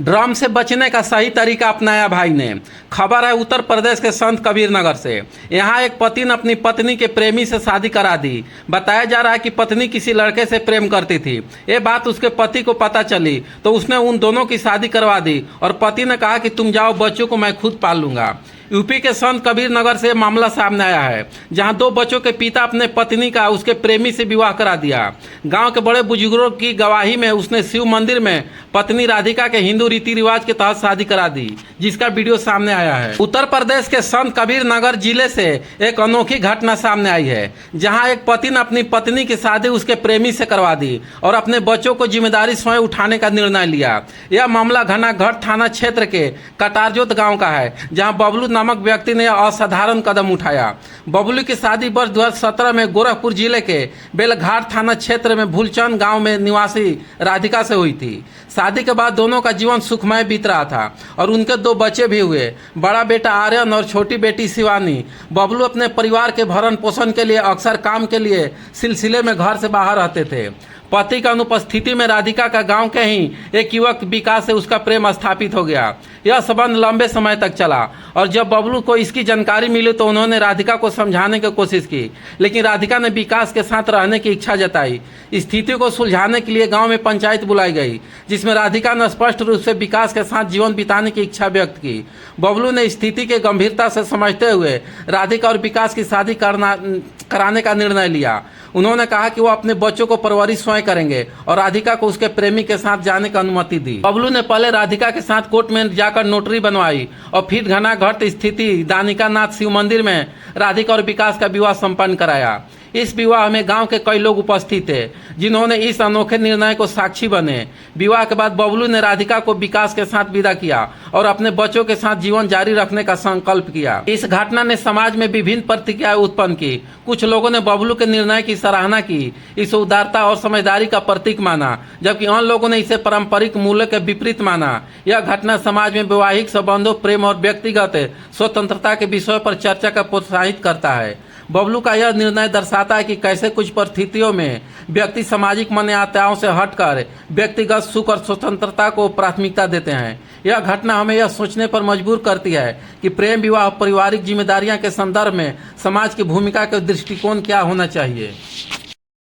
Drum से बचने का सही तरीका अपनाया भाई ने। खबर है उत्तर प्रदेश के संत कबीर नगर से। यहाँ एक पति ने अपनी पत्नी के प्रेमी से शादी करा दी। बताया जा रहा है कि पत्नी किसी लड़के से प्रेम करती थी। ये बात उसके पति को पता चली तो उसने उन दोनों की शादी करवा दी और पति ने कहा कि तुम जाओ, बच्चों को मैं खुद पाल लूंगा। यूपी के संत कबीर नगर से मामला सामने आया है, जहां दो बच्चों के पिता अपने पत्नी का उसके प्रेमी से विवाह करा दिया। गांव के बड़े बुजुर्गों की गवाही में उसने शिव मंदिर में पत्नी राधिका के हिंदू रीति रिवाज के तहत शादी करा दी, जिसका वीडियो सामने आया है। उत्तर प्रदेश के संत कबीर नगर जिले से एक अनोखी घटना सामने आई है, जहाँ एक पति ने अपनी पत्नी की शादी उसके प्रेमी से करवा दी और अपने बच्चों को जिम्मेदारी स्वयं उठाने का निर्णय लिया। यह मामला घनागढ़ थाना क्षेत्र के कटारजोत गाँव का है, जहाँ बबलू नामक व्यक्ति ने असाधारण कदम उठाया। बबलू की शादी वर्ष 2017 में गोरखपुर जिले के बेलघाट थाना क्षेत्र में भूलचंद गांव में निवासी राधिका से हुई थी। शादी के बाद दोनों का जीवन सुखमय बीत रहा था और उनके दो बच्चे भी हुए, बड़ा बेटा आर्यन और छोटी बेटी शिवानी। बबलू अपने परिवार के भरण पोषण के लिए अक्सर काम के लिए सिलसिले में घर से बाहर रहते थे। पति की अनुपस्थिति में राधिका का गांव के ही एक युवक विकास से उसका प्रेम स्थापित हो गया। यह संबंध लंबे समय तक चला और जब बबलू को इसकी जानकारी मिली तो उन्होंने राधिका को समझाने की कोशिश की, लेकिन राधिका ने विकास के साथ रहने की इच्छा जताई। स्थिति को सुलझाने के लिए गांव में पंचायत बुलाई गई, जिसमें राधिका ने स्पष्ट रूप से विकास के साथ जीवन बिताने की इच्छा व्यक्त की। बबलू ने स्थिति के गंभीरता से समझते हुए राधिका और विकास की शादी कराने का निर्णय लिया। उन्होंने कहा कि वो अपने बच्चों को परवरिश स्वयं करेंगे और राधिका को उसके प्रेमी के साथ जाने की अनुमति दी। बबलू ने पहले राधिका के साथ कोर्ट में जाकर नोटरी बनवाई और फिर घनागढ़ स्थिति दानिका नाथ शिव मंदिर में राधिका और विकास का विवाह संपन्न कराया। इस विवाह में गांव के कई लोग उपस्थित थे, जिन्होंने इस अनोखे निर्णय को साक्षी बने। विवाह के बाद बबलू ने राधिका को विकास के साथ विदा किया और अपने बच्चों के साथ जीवन जारी रखने का संकल्प किया। इस घटना ने समाज में विभिन्न प्रतिक्रियाएं उत्पन्न की। कुछ लोगों ने बबलू के निर्णय की सराहना की, इसे उदारता और समझदारी का प्रतीक माना, जबकि अन्य लोगों ने इसे पारंपरिक मूल्य के विपरीत माना। यह घटना समाज में वैवाहिक संबंधों, प्रेम और व्यक्तिगत स्वतंत्रता के विषय पर चर्चा का प्रोत्साहित करता है। बबलू का यह निर्णय दर्शाता है कि कैसे कुछ परिस्थितियों में व्यक्ति सामाजिक मान्यताओं से हटकर व्यक्तिगत सुख और स्वतंत्रता को प्राथमिकता देते हैं। यह घटना हमें यह सोचने पर मजबूर करती है कि प्रेम, विवाह, पारिवारिक जिम्मेदारियां के संदर्भ में समाज की भूमिका के दृष्टिकोण क्या होना चाहिए।